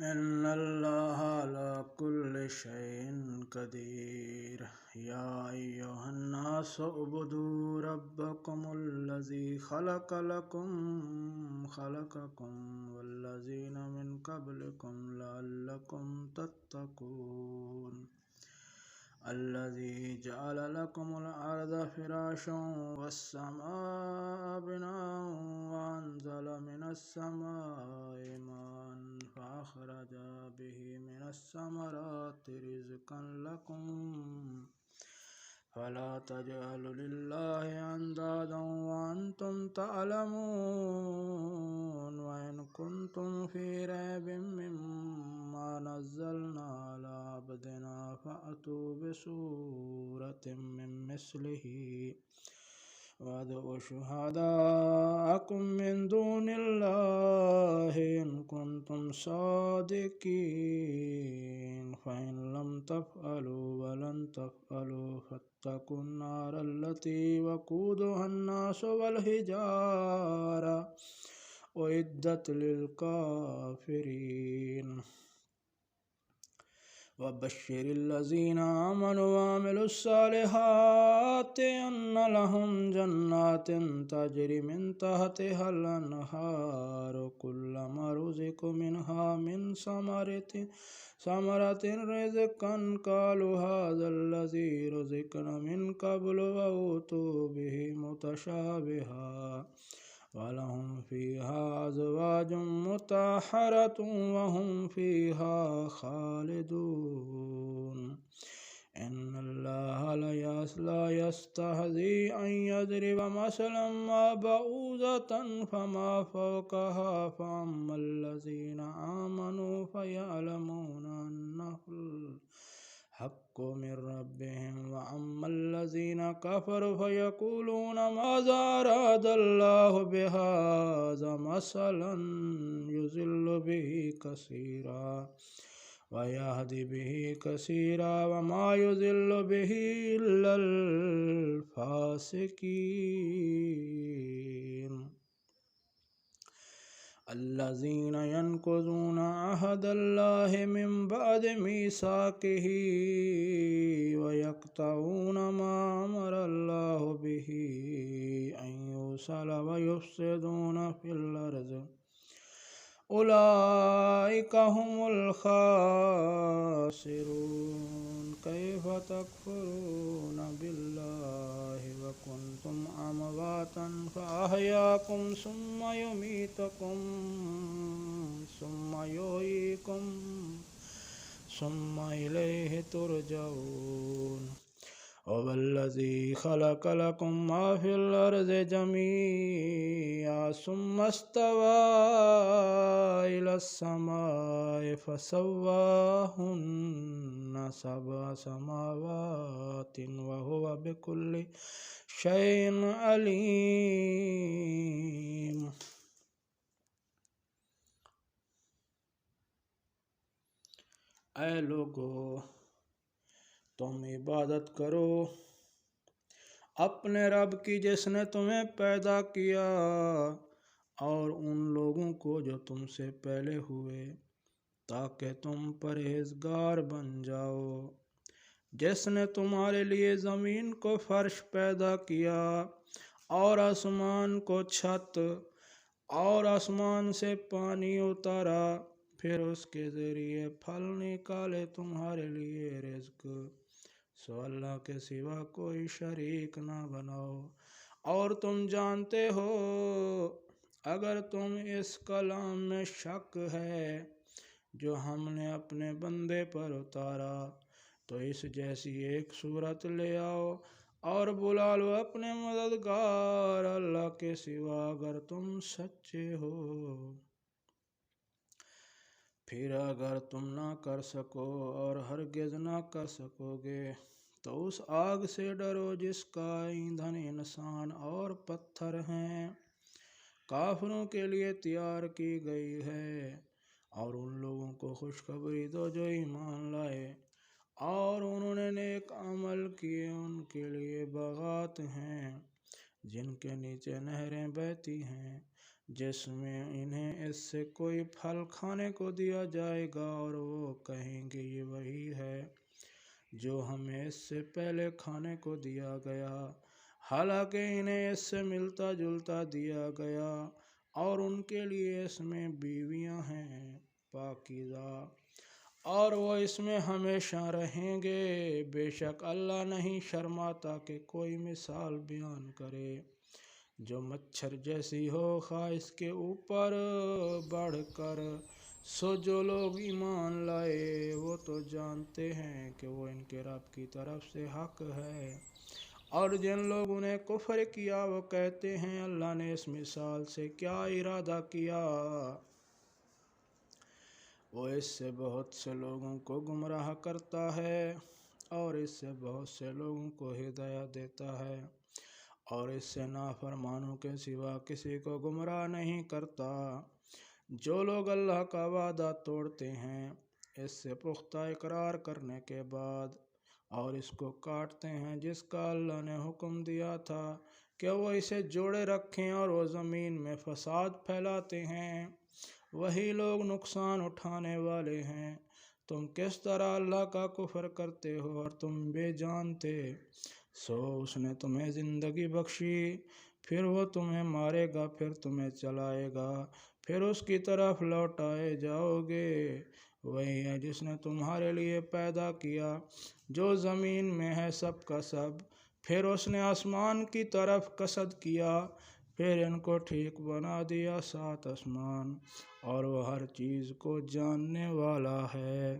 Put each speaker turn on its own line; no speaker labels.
إن الله على كل شيء قدير يا أيها الناس اعبدوا ربكم الذي خلقكم والذين من قبلكم لعلكم تتقون الذي جعل لكم الأرض فراشا والسماء بناء وأنزل من السماء ماء فأخرج به من الثمرات رزقا لكم فلا تجعلوا لله أندادا وأنتم تعلمون وإن كنتم في ريب مما نزلنا على عبدنا فأتوا بسورة من مثله وادعوا شهداءكم من دون الله إن كنتم صادقين فإن لم تفعلوا ولن تفعلوا فاتقوا النار التي وقودها الناس والحجارة أعدت للكافرين وبشر الذين آمنوا وعملوا الصالحات أن لهم جنات تجري من تحتها الأنهار كلما رزقوا منها من ثمرة رزقا قالوا هذا الذي رزقنا من قبل وأوتوا به متشابها ولهم فيها أزواج مطهرة وهم فيها خالدون إن الله لا يستحيي أن يضرب مثلا ما بعوضة فما فوقها فأما الذين آمنوا فيعلمون أنه الحق من ربهم وأما الذين كفروا فيقولون ماذا أراد الله بهذا مثلا يضل به كثيرا ويهدي به كثيرا وما يضل به إلا الفاسقين الذين ينقضون عهد الله من بعد ميثاقه ويقطعون ما أمر الله به أن يوصل ويفسدون في الأرض أولئك هم الخاسرون كيف تكفرون بالله وكنتم أمواتا فأحياكم ثم يميتكم ثم يحييكم ثم إليه ترجعون هو الذي خلق لكم ما في الأرض جميعا ثم استوى إلى السماء فسواهن سبع سماوات وهو بكل شيء عليم اے لوگو تم عبادت کرو اپنے رب کی جس نے تمہیں پیدا کیا اور ان لوگوں کو جو تم سے پہلے ہوئے تاکہ تم پرہیزگار بن جاؤ جس نے تمہارے لیے زمین کو فرش پیدا کیا اور آسمان کو چھت اور آسمان سے پانی اتارا پھر اس کے ذریعے پھل نکالے تمہارے لیے رزق سو اللہ کے سوا کوئی شریک نہ بناؤ اور تم جانتے ہو اگر تم اس کلام میں شک ہے جو ہم نے اپنے بندے پر اتارا تو اس جیسی ایک صورت لے آؤ اور بلا لو اپنے مددگار اللہ کے سوا اگر تم سچے ہو پھر اگر تم نہ کر سکو اور ہرگز نہ کر سکو گے تو اس آگ سے ڈرو جس کا ایندھن انسان اور پتھر ہیں کافروں کے لیے تیار کی گئی ہے اور ان لوگوں کو خوشخبری دو جو ایمان لائے اور انہوں نے نیک عمل کیے ان کے لیے باغات ہیں جن کے نیچے نہریں بہتی ہیں جس میں انہیں اس سے کوئی پھل کھانے کو دیا جائے گا اور وہ کہیں گے یہ وہی ہے جو ہمیں اس سے پہلے کھانے کو دیا گیا، حالانکہ انہیں اس سے ملتا جلتا دیا گیا اور ان کے لیے اس میں بیویاں ہیں پاکیزہ، اور وہ اس میں ہمیشہ رہیں گے۔ بے شک اللہ نہیں شرماتا کہ کوئی مثال بیان کرے جو مچھر جیسی ہو، خواہ اس کے اوپر بڑھ کر۔ سو جو لوگ ایمان لائے وہ تو جانتے ہیں کہ وہ ان کے رب کی طرف سے حق ہے، اور جن لوگوں نے کفر کیا وہ کہتے ہیں اللہ نے اس مثال سے کیا ارادہ کیا، وہ اس سے بہت سے لوگوں کو گمراہ کرتا ہے اور اس سے بہت سے لوگوں کو ہدایت دیتا ہے، اور اس سے نافرمانوں کے سوا کسی کو گمراہ نہیں کرتا۔ جو لوگ اللہ کا وعدہ توڑتے ہیں اس سے پختہ اقرار کرنے کے بعد، اور اس کو کاٹتے ہیں جس کا اللہ نے حکم دیا تھا کہ وہ اسے جوڑے رکھیں، اور وہ زمین میں فساد پھیلاتے ہیں، وہی لوگ نقصان اٹھانے والے ہیں۔ تم کس طرح اللہ کا کفر کرتے ہو اور تم بے جان تھے، سو اس نے تمہیں زندگی بخشی، پھر وہ تمہیں مارے گا، پھر تمہیں چلائے گا، پھر اس کی طرف لوٹائے جاؤ گے۔ وہی ہے جس نے تمہارے لیے پیدا کیا جو زمین میں ہے سب کا سب، پھر اس نے آسمان کی طرف قصد کیا، پھر ان کو ٹھیک بنا دیا 7 آسمان، اور وہ ہر چیز کو جاننے والا ہے۔